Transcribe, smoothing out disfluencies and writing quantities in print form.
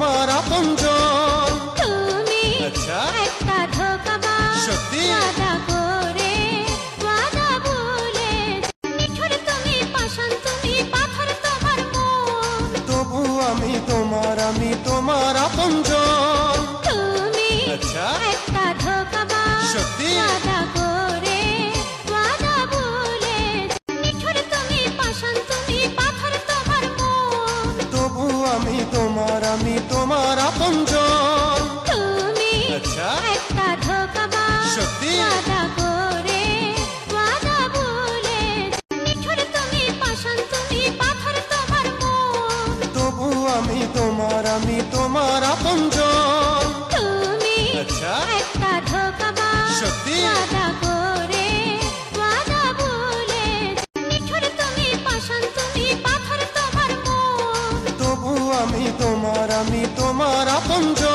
তোমার আপনজন। তুমি আচ্ছা একটা ধোঁকাবাজ, সত্যি? ওয়াদা করে ওয়াদা ভুলে, নিঠুর তুমি পাষাণ, তুমি পাথর তোমার মন। তবু আমি তোমার আপনজন। তুমি আচ্ছা একটা ধোঁকাবাজ, সত্যি? ওয়াদা করে ওয়াদা ভুলে, নিঠুর তুমি পাষাণ, তুমি পাথর তোমার মন। তবু আমি তোমার আপনজন। তুমি আচ্ছা একটা ধোঁকাবাজ, সত্যি? ওয়াদা করে ওয়াদা ভুলে, নিঠুর তুমি পাষাণ, তুমি পাথর তোমার মন। তবু আমি তোমার আপনজন। তুমি আচ্ছা একটা ধোঁকাবাজ, সত্যি? ওয়াদা করে ওয়াদা ভুলে, নিঠুর তুমি পাষাণ, তুমি পাথর তোমার মন। তবু আমি তোমার আপনজন।